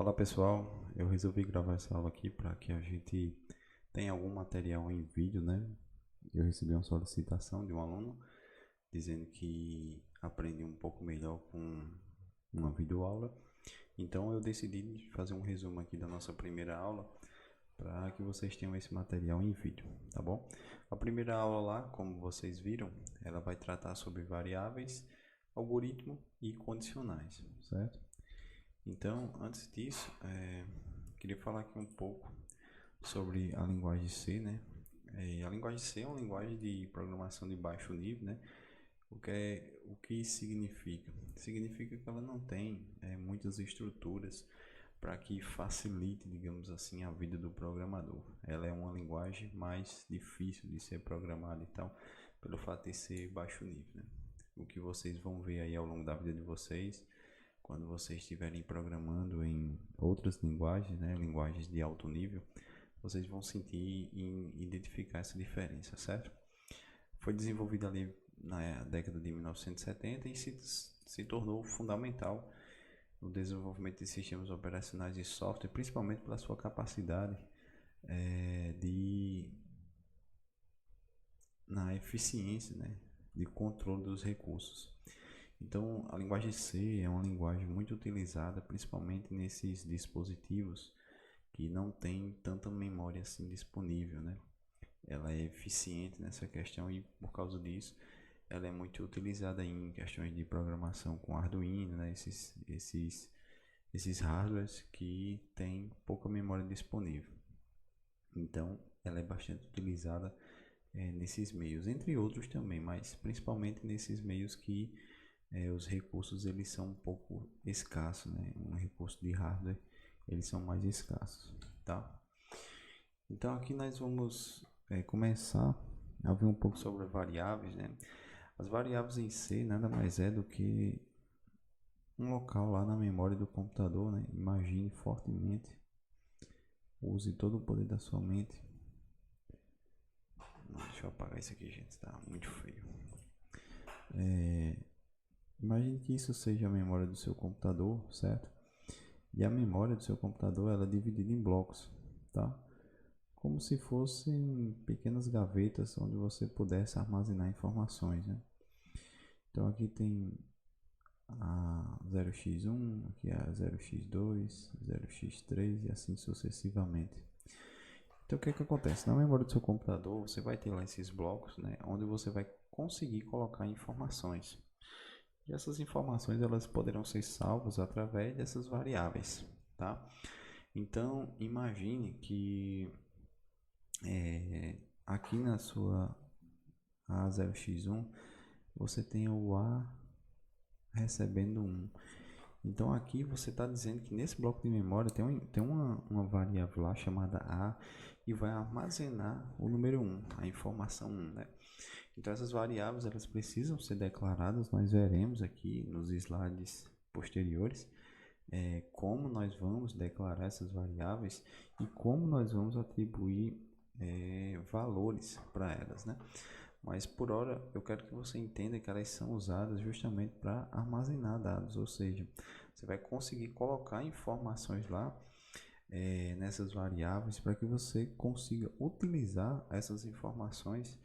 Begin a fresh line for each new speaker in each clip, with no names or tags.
Olá pessoal, eu resolvi gravar essa aula aqui para que a gente tenha algum material em vídeo, né? Eu recebi uma solicitação de um aluno dizendo que aprende um pouco melhor com uma videoaula. Então eu decidi fazer um resumo aqui da nossa primeira aula para que vocês tenham esse material em vídeo, tá bom? A primeira aula lá, como vocês viram, ela vai tratar sobre variáveis, algoritmo e condicionais, certo? Então, antes disso, queria falar aqui um pouco sobre a linguagem C, né? A linguagem C é uma linguagem de programação de baixo nível, né? O que significa? Significa que ela não tem muitas estruturas para que facilite, digamos assim, a vida do programador. Ela é uma linguagem mais difícil de ser programada, então, pelo fato de ser baixo nível, né? O que vocês vão ver aí ao longo da vida de vocês quando vocês estiverem programando em outras linguagens, né, linguagens de alto nível, vocês vão sentir e identificar essa diferença, certo? Foi desenvolvida ali na década de 1970 e se tornou fundamental no desenvolvimento de sistemas operacionais de software, principalmente pela sua capacidade de na eficiência, né, de controle dos recursos. Então, a linguagem C é uma linguagem muito utilizada, principalmente nesses dispositivos que não tem tanta memória assim disponível, né? Ela é eficiente nessa questão e, por causa disso, ela é muito utilizada em questões de programação com Arduino, né? Esses hardwares que têm pouca memória disponível. Então, ela é bastante utilizada nesses meios, entre outros também, mas principalmente nesses meios que os recursos eles são um pouco escassos, né? Um recurso de hardware eles são mais escassos, tá? Então aqui nós vamos começar a ver um pouco sobre variáveis, né? As variáveis em si nada mais é do que um local lá na memória do computador, né? Imagine fortemente, use todo o poder da sua mente. Deixa eu apagar isso aqui, gente, tá muito feio. Imagine que isso seja a memória do seu computador, certo? E a memória do seu computador ela é dividida em blocos, tá? Como se fossem pequenas gavetas onde você pudesse armazenar informações, né? Então aqui tem a 0x1, aqui a 0x2, 0x3 e assim sucessivamente. Então o que é que acontece? Na memória do seu computador você vai ter lá esses blocos, né, onde você vai conseguir colocar informações. E essas informações elas poderão ser salvas através dessas variáveis, tá? Então imagine que aqui na sua A0x1 você tem o A recebendo 1. Então aqui você está dizendo que nesse bloco de memória tem uma variável lá chamada A e vai armazenar o número 1, a informação 1, né? Então essas variáveis elas precisam ser declaradas, nós veremos aqui nos slides posteriores como nós vamos declarar essas variáveis e como nós vamos atribuir valores para elas, né? Mas por hora eu quero que você entenda que elas são usadas justamente para armazenar dados, ou seja, você vai conseguir colocar informações lá nessas variáveis para que você consiga utilizar essas informações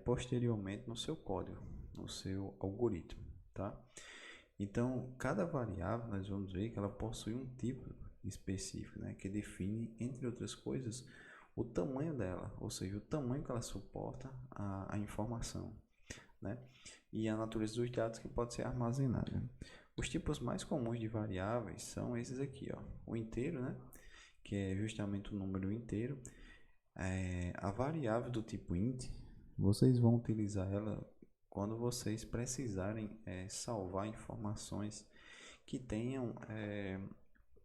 posteriormente no seu código, no seu algoritmo, tá? Então, cada variável nós vamos ver que ela possui um tipo específico, né, que define, entre outras coisas, o tamanho dela, ou seja, o tamanho que ela suporta a informação, né? E a natureza dos dados que pode ser armazenada. Os tipos mais comuns de variáveis são esses aqui, ó. O inteiro, né? Que é justamente o número inteiro. A variável do tipo int, vocês vão utilizar ela quando vocês precisarem salvar informações que tenham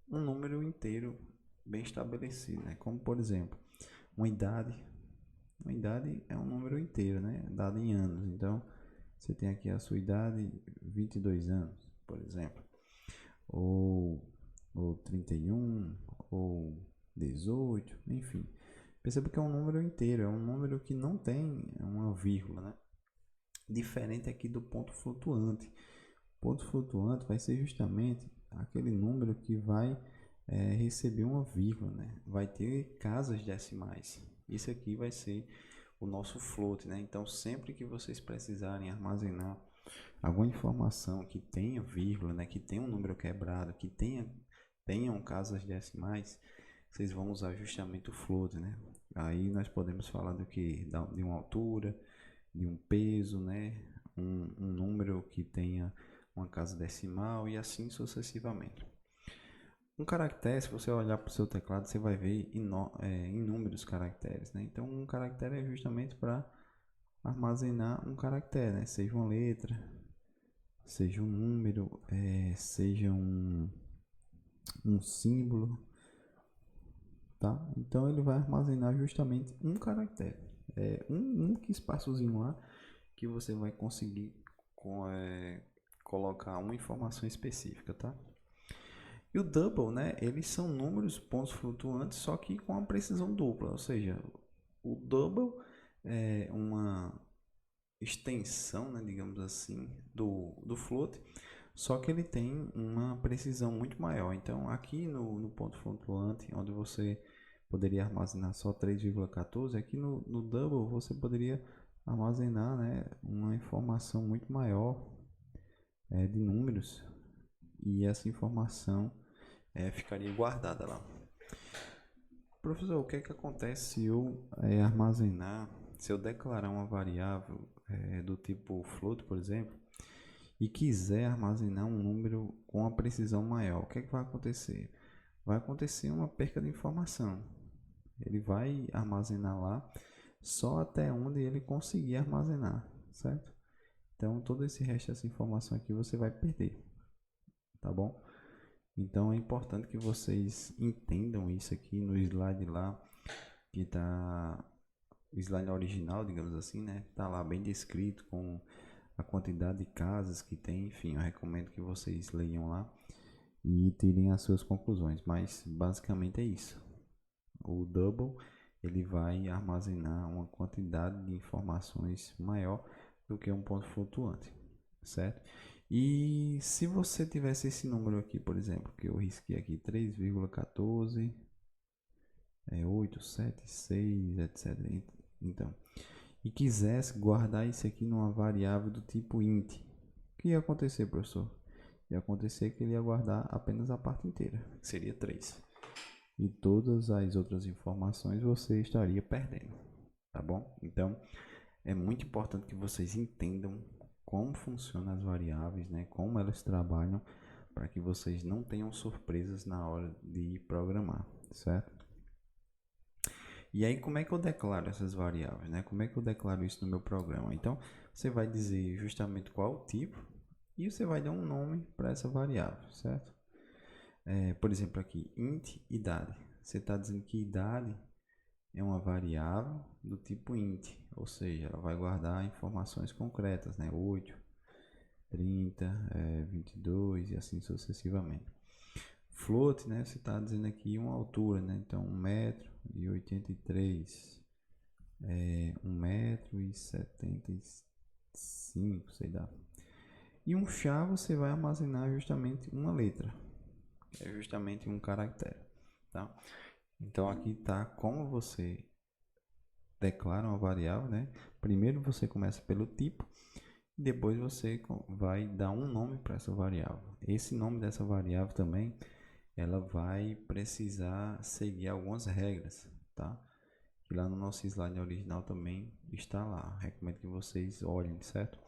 um número inteiro bem estabelecido, né? Como por exemplo, uma idade. Uma idade é um número inteiro, né? Dado em anos. Então, você tem aqui a sua idade, 22 anos, por exemplo. Ou, ou 31, ou 18, enfim. Perceba que é um número inteiro, é um número que não tem uma vírgula, né? Diferente aqui do ponto flutuante. O ponto flutuante vai ser justamente aquele número que vai receber uma vírgula, né? Vai ter casas decimais. Isso aqui vai ser o nosso float, né? Então, sempre que vocês precisarem armazenar alguma informação que tenha vírgula, né? Que tenha um número quebrado, que tenham casas decimais, vocês vão usar justamente o float, né? Aí nós podemos falar do que? De uma altura, de um peso, né? Um número que tenha uma casa decimal e assim sucessivamente. Um caractere, se você olhar para o seu teclado, você vai ver inúmeros caracteres, né? Então, um caractere é justamente para armazenar um caractere, né? Seja uma letra, seja um número, seja um símbolo, tá? Então, ele vai armazenar justamente um caractere. Um espaçozinho lá que você vai conseguir colocar uma informação específica, tá? E o double, né? Eles são números, pontos flutuantes, só que com a precisão dupla. Ou seja, o double é uma extensão, né, digamos assim, do float, só que ele tem uma precisão muito maior. Então, aqui no ponto flutuante, onde você poderia armazenar só 3,14, aqui no double você poderia armazenar, né, uma informação muito maior de números, e essa informação ficaria guardada lá. Professor, o que é que acontece se eu armazenar, se eu declarar uma variável do tipo float, por exemplo, e quiser armazenar um número com uma precisão maior? O que é que vai acontecer? Vai acontecer uma perca de informação. Ele vai armazenar lá só até onde ele conseguir armazenar, certo? Então, todo esse resto dessa informação aqui você vai perder, tá bom? Então, é importante que vocês entendam isso aqui no slide lá, que tá o slide original, digamos assim, né? Tá lá bem descrito com a quantidade de casas que tem, enfim, eu recomendo que vocês leiam lá e tirem as suas conclusões, mas basicamente é isso. O double, ele vai armazenar uma quantidade de informações maior do que um ponto flutuante, certo? E se você tivesse esse número aqui, por exemplo, que eu risquei aqui 3,14, 876, etc. Então, e quisesse guardar isso aqui numa variável do tipo int, o que ia acontecer, professor? Ia acontecer que ele ia guardar apenas a parte inteira, que seria 3. E todas as outras informações você estaria perdendo, tá bom? Então, é muito importante que vocês entendam como funcionam as variáveis, né? Como elas trabalham, para que vocês não tenham surpresas na hora de programar, certo? E aí, como é que eu declaro essas variáveis, né? Como é que eu declaro isso no meu programa? Então, você vai dizer justamente qual o tipo e você vai dar um nome para essa variável, certo? Por exemplo, aqui, int idade. Você está dizendo que idade é uma variável do tipo int, ou seja, ela vai guardar informações concretas, né? 8, 30, 22 e assim sucessivamente. Float, né? Você está dizendo aqui uma altura, né? Então, 1,83 m, 1,75 m, sei lá. E um char você vai armazenar justamente uma letra, que é justamente um caractere, tá? Então, aqui está como você declara uma variável, né? Primeiro você começa pelo tipo, depois você vai dar um nome para essa variável. Esse nome dessa variável também, ela vai precisar seguir algumas regras, tá? Que lá no nosso slide original também está lá. Recomendo que vocês olhem, certo?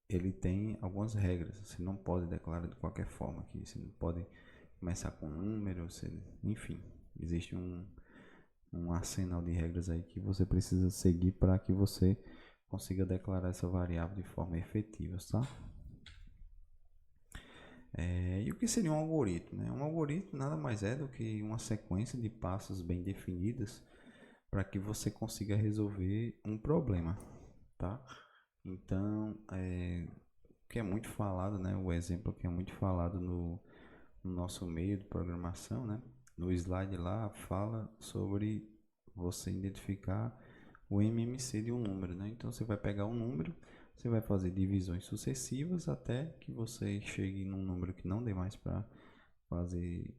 Ele tem algumas regras. Você não pode declarar de qualquer forma aqui. Você não pode começar com um número, enfim, existe um arsenal de regras aí que você precisa seguir para que você consiga declarar essa variável de forma efetiva, tá? E o que seria um algoritmo, né? Um algoritmo nada mais é do que uma sequência de passos bem definidas para que você consiga resolver um problema, tá? Então, o que é muito falado, né? O exemplo que é muito falado no nosso meio de programação, né? No slide lá fala sobre você identificar o MMC de um número, né? Então você vai pegar um número, Você vai fazer divisões sucessivas até que você chegue num número que não dê mais para fazer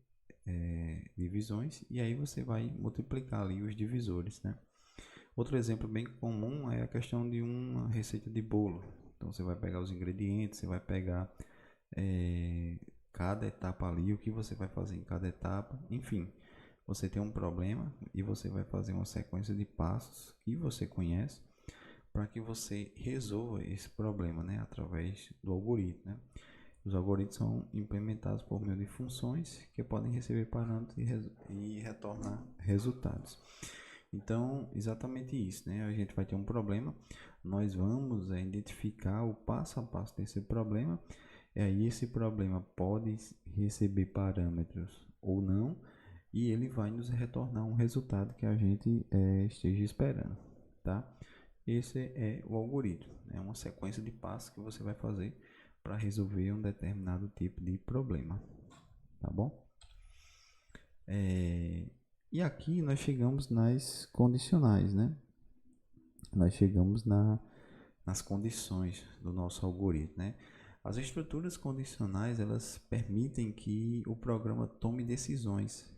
divisões, e aí você vai multiplicar ali os divisores, né? Outro exemplo bem comum é a questão de uma receita de bolo. Então você vai pegar os ingredientes, você vai pegar cada etapa ali, o que você vai fazer em cada etapa, enfim. Você tem um problema e você vai fazer uma sequência de passos que você conhece para que você resolva esse problema, né, através do algoritmo, né? Os algoritmos são implementados por meio de funções que podem receber parâmetros e retornar resultados. Então, exatamente isso, né? A gente vai ter um problema, nós vamos identificar o passo a passo desse problema, e aí esse problema pode receber parâmetros ou não, e ele vai nos retornar um resultado que a gente esteja esperando, tá? Esse é o algoritmo, é uma sequência de passos que você vai fazer para resolver um determinado tipo de problema, tá bom? E aqui nós chegamos nas condicionais, né? Nós chegamos nas condições do nosso algoritmo, né? As estruturas condicionais, elas permitem que o programa tome decisões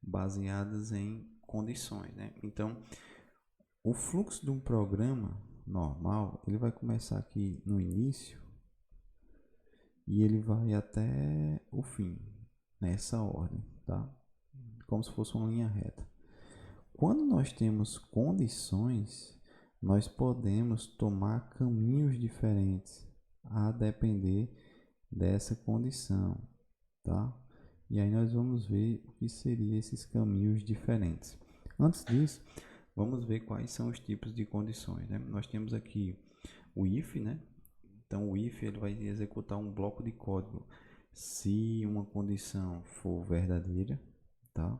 baseadas em condições, né? Então, o fluxo de um programa normal, ele vai começar aqui no início e ele vai até o fim, nessa ordem, tá? Como se fosse uma linha reta. Quando nós temos condições, nós podemos tomar caminhos diferentes a depender dessa condição, tá? E aí nós vamos ver o que seriam esses caminhos diferentes. Antes disso, vamos ver quais são os tipos de condições, né? Nós temos aqui o if, né? Então o if ele vai executar um bloco de código se uma condição for verdadeira, tá?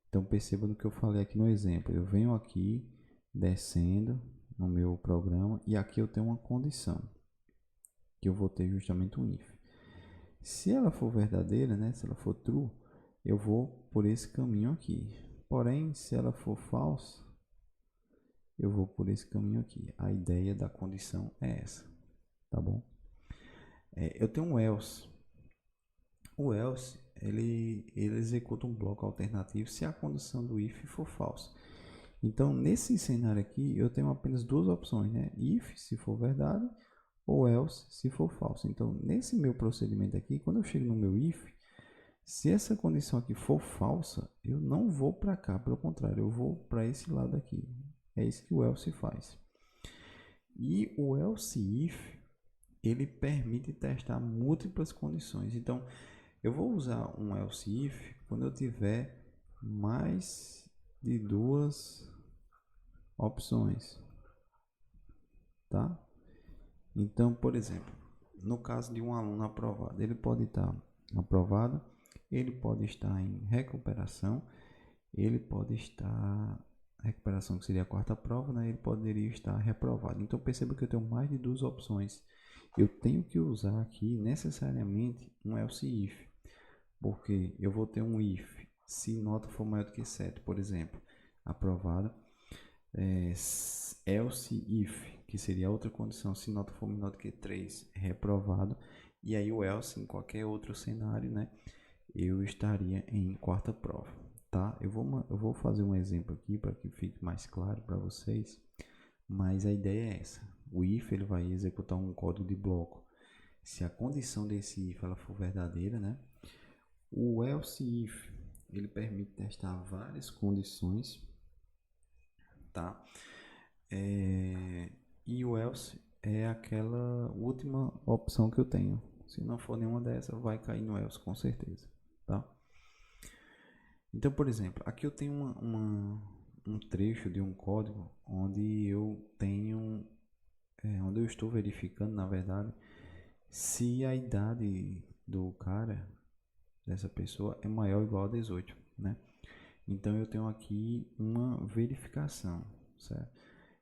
Então perceba no que eu falei aqui no exemplo. Eu venho aqui descendo no meu programa e aqui eu tenho uma condição que eu vou ter justamente um if. Se ela for verdadeira, né, se ela for true, eu vou por esse caminho aqui. Porém, se ela for false, eu vou por esse caminho aqui. A ideia da condição é essa, tá bom? Eu tenho um else. O else ele executa um bloco alternativo se a condição do if for false. Então, nesse cenário aqui, eu tenho apenas duas opções, né? If, se for verdade, ou else, se for falso. Então, nesse meu procedimento aqui, quando eu chego no meu if, se essa condição aqui for falsa, eu não vou para cá, pelo contrário, eu vou para esse lado aqui. É isso que o else faz. E o else if, ele permite testar múltiplas condições. Então, eu vou usar um else if quando eu tiver mais de duas opções, tá? Então, por exemplo, no caso de um aluno aprovado, ele pode estar aprovado, ele pode estar em recuperação, ele pode estar recuperação, que seria a quarta prova, né? Ele poderia estar reprovado. Então perceba que eu tenho mais de duas opções. Eu tenho que usar aqui necessariamente um else if, porque eu vou ter um if se nota for maior do que 7, por exemplo, aprovado. Else if, que seria outra condição, se nota for menor do que 3, reprovado. E aí o else, em qualquer outro cenário, né, eu estaria em quarta prova, tá? Eu vou fazer um exemplo aqui para que fique mais claro para vocês, mas a ideia é essa. O if ele vai executar um código de bloco se a condição desse if ela for verdadeira, né? O else if ele permite testar várias condições, tá? E o else é aquela última opção que eu tenho. Se não for nenhuma dessas, vai cair no else com certeza, tá? Então, por exemplo, aqui eu tenho um trecho de um código onde eu tenho, onde eu estou verificando, na verdade, se a idade do cara, dessa pessoa, é maior ou igual a 18, né? Então eu tenho aqui uma verificação, certo?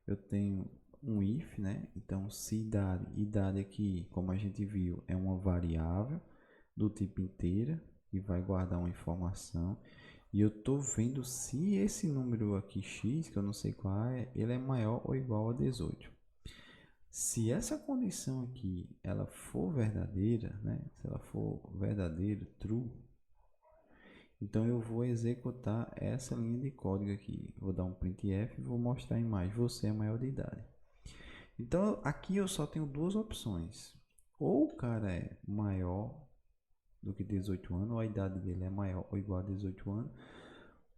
Eu tenho um if, né? Então se idade aqui, como a gente viu, é uma variável do tipo inteira e vai guardar uma informação. E eu tô vendo se esse número aqui x, que eu não sei qual é, ele é maior ou igual a 18. Se essa condição aqui ela for verdadeira, né? Se ela for verdadeira, true, então eu vou executar essa linha de código aqui. Vou dar um printf e vou mostrar a imagem. Você é maior de idade. Então aqui eu só tenho duas opções. Ou o cara é maior do que 18 anos, ou a idade dele é maior ou igual a 18 anos,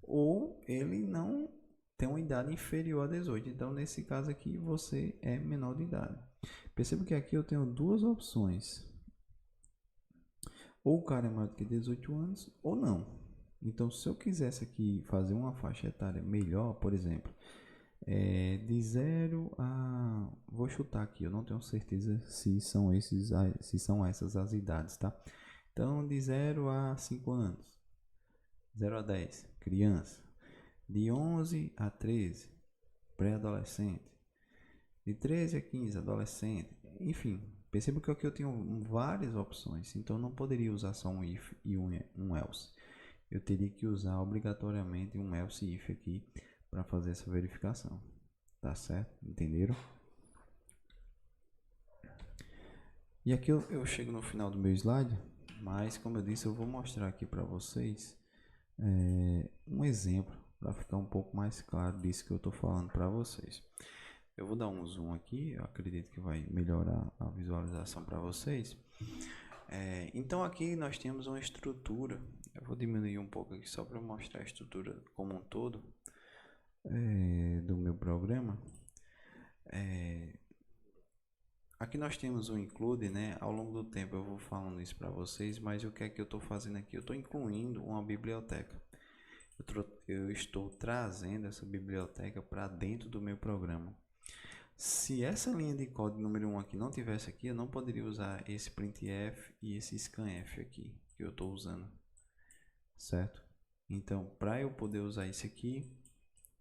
ou ele não tem uma idade inferior a 18. Então nesse caso aqui você é menor de idade. Perceba que aqui eu tenho duas opções. Ou o cara é maior do que 18 anos ou não. Então se eu quisesse aqui fazer uma faixa etária melhor, por exemplo, de 0 a... Vou chutar aqui, eu não tenho certeza se são essas as idades, tá? Então de 0 a 5 anos, 0 a 10, criança. De 11 a 13, pré-adolescente. De 13 a 15, adolescente. Enfim, perceba que aqui eu tenho várias opções. Então eu não poderia usar só um if e um else. Eu teria que usar obrigatoriamente um else e if aqui para fazer essa verificação. Tá certo? Entenderam? E aqui eu chego no final do meu slide, mas como eu disse, eu vou mostrar aqui para vocês um exemplo para ficar um pouco mais claro disso que eu estou falando para vocês. Eu vou dar um zoom aqui, eu acredito que vai melhorar a visualização para vocês. Então aqui nós temos uma estrutura, eu vou diminuir um pouco aqui só para mostrar a estrutura como um todo do meu programa. Aqui nós temos o include, né? Ao longo do tempo eu vou falando isso para vocês, mas o que é que eu estou fazendo aqui? Eu estou incluindo uma biblioteca. Eu estou trazendo essa biblioteca para dentro do meu programa. Se essa linha de código número 1 aqui não tivesse aqui, eu não poderia usar esse printf e esse scanf aqui que eu estou usando, certo? Então, para eu poder usar isso aqui,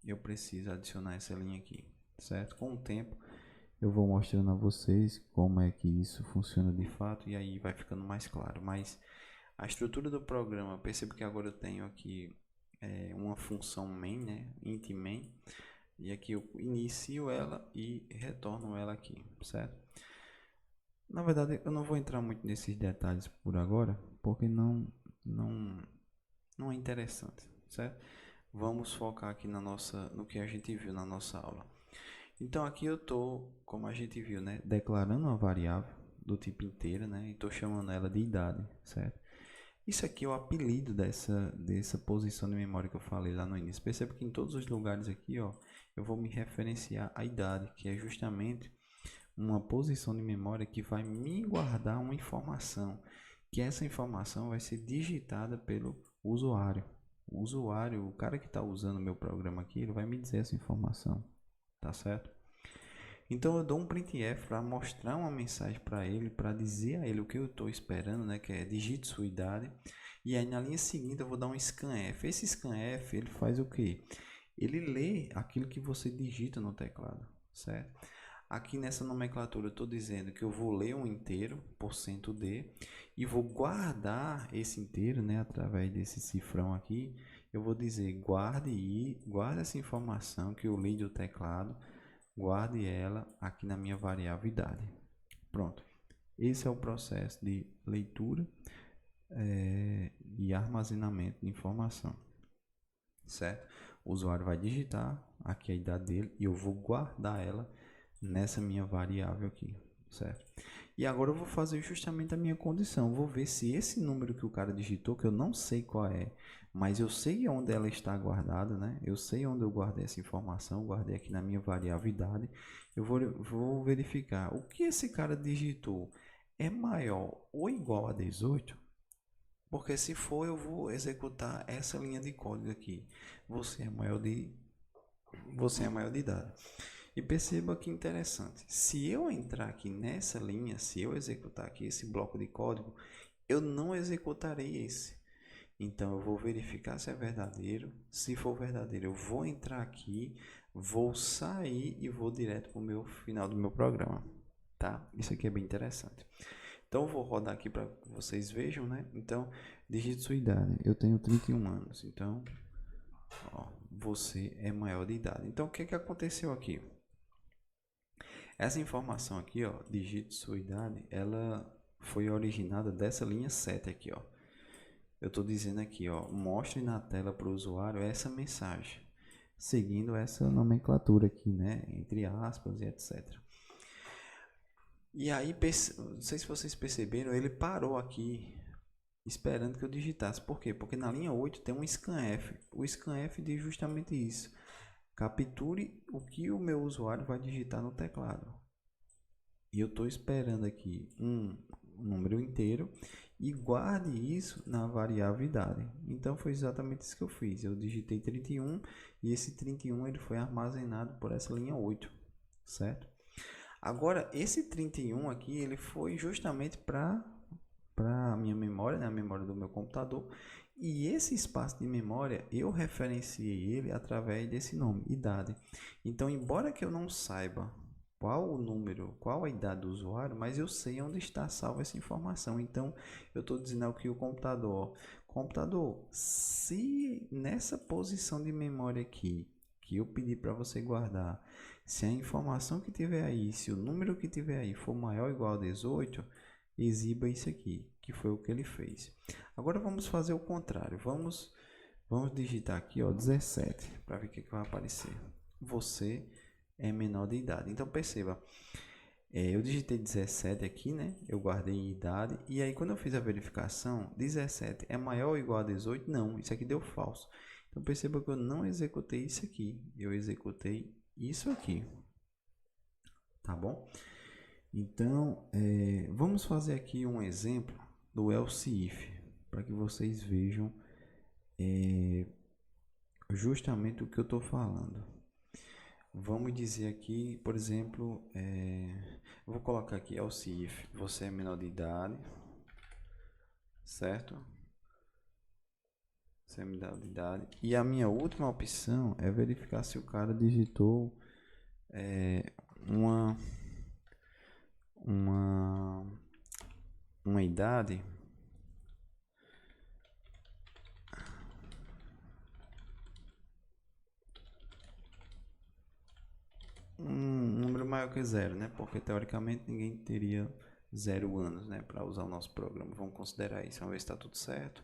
eu preciso adicionar essa linha aqui, certo? Com o tempo, eu vou mostrando a vocês como é que isso funciona de fato e aí vai ficando mais claro. Mas a estrutura do programa, percebo que agora eu tenho aqui uma função main, né? Int main. E aqui eu inicio ela e retorno ela aqui, certo? Na verdade, eu não vou entrar muito nesses detalhes por agora, porque não é interessante, certo? Vamos focar aqui no que a gente viu na nossa aula. Então aqui eu estou, como a gente viu, né, declarando uma variável do tipo inteira, né, e estou chamando ela de idade, certo? Isso aqui é o apelido dessa posição de memória que eu falei lá no início. Perceba que em todos os lugares aqui, ó, eu vou me referenciar à idade, que é justamente uma posição de memória que vai me guardar uma informação, que essa informação vai ser digitada pelo usuário. O usuário, o cara que está usando o meu programa aqui, ele vai me dizer essa informação, tá certo? Então eu dou um printf para mostrar uma mensagem para ele, para dizer a ele o que eu estou esperando, né, que é digite sua idade. E aí na linha seguinte eu vou dar um scanf. Esse scanf ele faz o que? Ele lê aquilo que você digita no teclado, certo? Aqui nessa nomenclatura eu estou dizendo que eu vou ler um inteiro, %d, e vou guardar esse inteiro, né, através desse cifrão aqui. Eu vou dizer guarde essa informação que eu li do teclado, guarde ela aqui na minha variável idade. Pronto. Esse é o processo de leitura e armazenamento de informação, certo? O usuário vai digitar aqui a idade dele e eu vou guardar ela nessa minha variável aqui, certo? E agora eu vou fazer justamente a minha condição. Vou ver se esse número que o cara digitou, que eu não sei qual é, mas eu sei onde ela está guardada, né? Eu sei onde eu guardei essa informação, guardei aqui na minha variável idade. Eu vou verificar o que esse cara digitou é maior ou igual a 18, porque se for eu vou executar essa linha de código aqui. Você é maior de idade. E perceba que interessante, se eu entrar aqui nessa linha, se eu executar aqui esse bloco de código, eu não executarei esse. Então eu vou verificar se é verdadeiro. Se for verdadeiro, eu vou entrar aqui, vou sair e vou direto para o meu final do meu programa, tá? Isso aqui é bem interessante. Então eu vou rodar aqui para que vocês vejam, né? Então, digite sua idade. Eu tenho 31 anos, então ó, você é maior de idade. Então o que aconteceu aqui? Essa informação aqui, ó, digite sua idade, ela foi originada dessa linha 7 aqui, ó. Eu estou dizendo aqui, ó, mostre na tela para o usuário essa mensagem, seguindo essa nomenclatura aqui, né, entre aspas e etc. E aí, não sei se vocês perceberam, ele parou aqui esperando que eu digitasse. Por quê? Porque na linha 8 tem um scanf. O scanf diz justamente isso. Capture o que o meu usuário vai digitar no teclado. E eu estou esperando aqui um número inteiro e guarde isso na variável idade. Então foi exatamente isso que eu fiz. Eu digitei 31 e esse 31 ele foi armazenado por essa linha 8, certo? Agora esse 31 aqui ele foi justamente para a minha memória, né, a memória do meu computador. E esse espaço de memória eu referenciei ele através desse nome, idade. Então, embora que eu não saiba qual o número, qual a idade do usuário, mas eu sei onde está salva essa informação. Então, eu estou dizendo aqui o computador, computador, se nessa posição de memória aqui, que eu pedi para você guardar, se a informação que tiver aí, se o número que tiver aí for maior ou igual a 18, exiba isso aqui, que foi o que ele fez. Agora vamos fazer o contrário. Vamos digitar aqui, ó, 17, para ver o que vai aparecer. Você é menor de idade. Então perceba, eu digitei 17 aqui, né? Eu guardei idade e aí quando eu fiz a verificação, 17 é maior ou igual a 18? Não, isso aqui deu falso. Então perceba que eu não executei isso aqui, eu executei isso aqui, tá bom? Então, vamos fazer aqui um exemplo do else if, para que vocês vejam justamente o que eu estou falando. Vamos dizer aqui, por exemplo, eu vou colocar aqui else if, você é menor de idade, certo? Você é menor de idade. E a minha última opção é verificar se o cara digitou uma, uma, uma idade um número maior que zero, né? Porque teoricamente ninguém teria 0 anos, né? Para usar o nosso programa. Vamos considerar isso. Vamos ver se está tudo certo.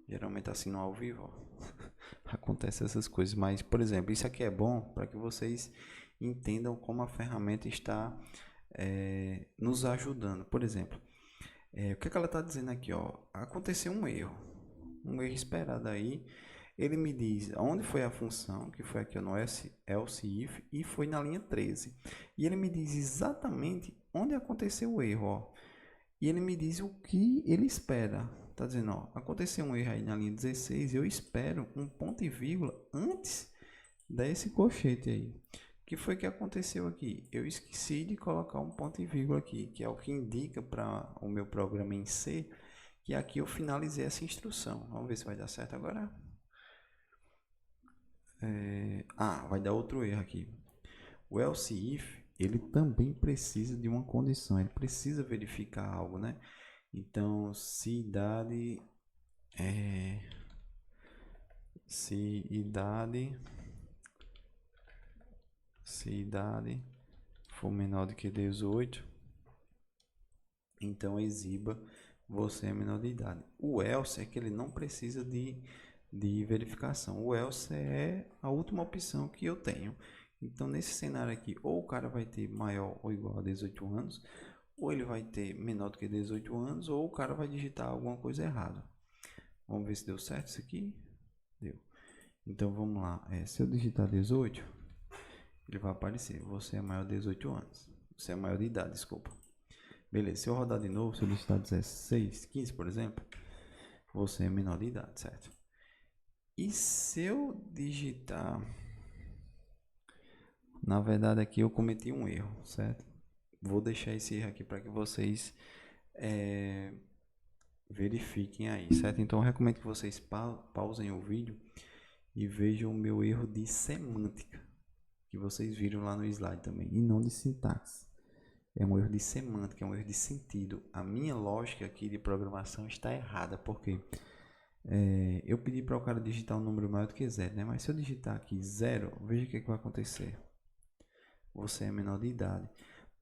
Geralmente assim no ao vivo, ó, acontece essas coisas. Mas, por exemplo, isso aqui é bom para que vocês entendam como a ferramenta está nos ajudando. Por exemplo, o que ela está dizendo aqui, ó? Aconteceu um erro esperado aí. Ele me diz onde foi a função, que foi aqui no else if, e foi na linha 13. E ele me diz exatamente onde aconteceu o erro, ó. E ele me diz o que ele espera. Tá dizendo, ó, aconteceu um erro aí na linha 16, eu espero um ponto e vírgula antes desse colchete aí. O que foi que aconteceu aqui? Eu esqueci de colocar um ponto e vírgula aqui, que é o que indica para o meu programa em C, que aqui eu finalizei essa instrução. Vamos ver se vai dar certo agora. Vai dar outro erro aqui. O else if, ele também precisa de uma condição, ele precisa verificar algo, né? Então, se idade for menor do que 18, então exiba você é menor de idade. O else é que ele não precisa de verificação. O else é a última opção que eu tenho. Então, nesse cenário aqui, ou o cara vai ter maior ou igual a 18 anos, ou ele vai ter menor do que 18 anos, ou o cara vai digitar alguma coisa errada. Vamos ver se deu certo isso aqui. Deu. Então, vamos lá. Se eu digitar 18, ele vai aparecer. Você é maior de 18 anos. Você é maior de idade, desculpa. Beleza. Se eu rodar de novo, se eu digitar 16, 15, por exemplo, você é menor de idade, certo? E se eu digitar... Na verdade, aqui eu cometi um erro, certo? Vou deixar esse erro aqui para que vocês verifiquem aí, certo? Então, eu recomendo que vocês pausem o vídeo e vejam o meu erro de semântica, que vocês viram lá no slide também, e não de sintaxe. É um erro de semântica, é um erro de sentido. A minha lógica aqui de programação está errada, porque eu pedi para o cara digitar um número maior do que 0, né? Mas se eu digitar aqui 0, veja o que vai acontecer. Você é menor de idade.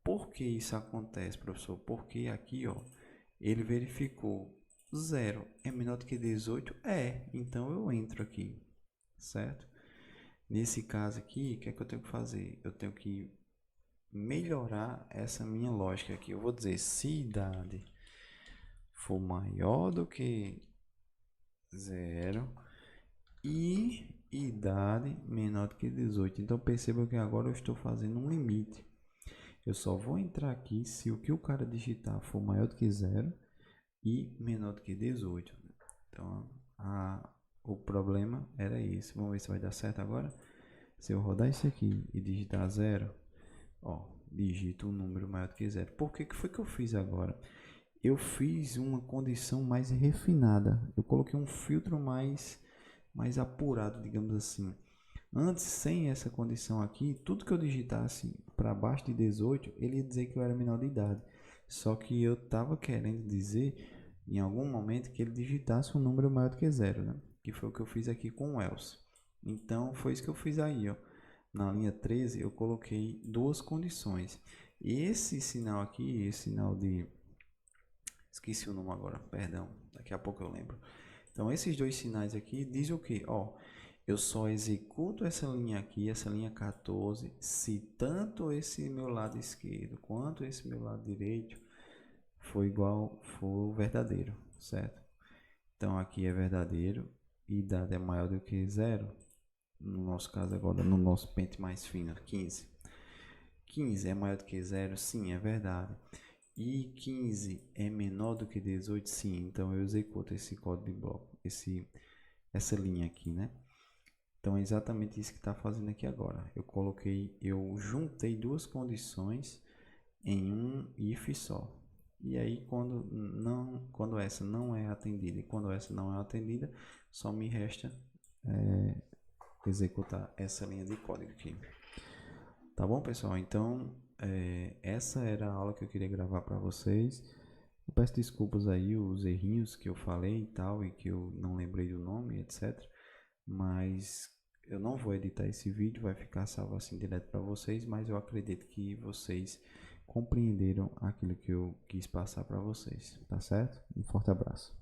Por que isso acontece, professor? Porque aqui, ó, ele verificou 0 é menor do que 18? Então eu entro aqui, certo? Nesse caso aqui, o que é que eu tenho que fazer? Eu tenho que melhorar essa minha lógica aqui. Eu vou dizer, se idade for maior do que 0 e idade menor do que 18. Então perceba que agora eu estou fazendo um limite. Eu só vou entrar aqui se o que o cara digitar for maior do que 0 e menor do que 18. Então o problema era esse. Vamos ver se vai dar certo agora. Se eu rodar isso aqui e digitar 0, ó, digito um número maior do que 0. Por que foi que eu fiz agora? Eu fiz uma condição mais refinada. Eu coloquei um filtro mais apurado, digamos assim. Antes, sem essa condição aqui, tudo que eu digitasse para baixo de 18, ele ia dizer que eu era menor de idade. Só que eu estava querendo dizer, em algum momento, que ele digitasse um número maior do que 0, né? Que foi o que eu fiz aqui com o else. Então, foi isso que eu fiz aí, ó. Na linha 13, eu coloquei duas condições. Esse sinal aqui, esse sinal de... Esqueci o nome agora, perdão. Daqui a pouco eu lembro. Então, esses dois sinais aqui dizem o quê? Ó, eu só executo essa linha aqui, essa linha 14, se tanto esse meu lado esquerdo quanto esse meu lado direito for verdadeiro, certo? Então, aqui é verdadeiro e idade é maior do que 0. No nosso caso agora, no nosso pente mais fino, 15. 15 é maior do que 0? Sim, é verdade. E 15 é menor do que 18? Sim, então eu executo esse código de bloco, essa linha aqui, né? Então é exatamente isso que está fazendo aqui agora. Eu juntei duas condições em um if só. E aí quando essa não é atendida e quando essa não é atendida, só me resta executar essa linha de código aqui. Tá bom, pessoal? Então essa era a aula que eu queria gravar para vocês. Eu peço desculpas aí os errinhos que eu falei e tal e que eu não lembrei do nome, etc. Mas eu não vou editar esse vídeo, vai ficar salvo assim direto para vocês, mas eu acredito que vocês compreenderam aquilo que eu quis passar para vocês, tá certo? Um forte abraço.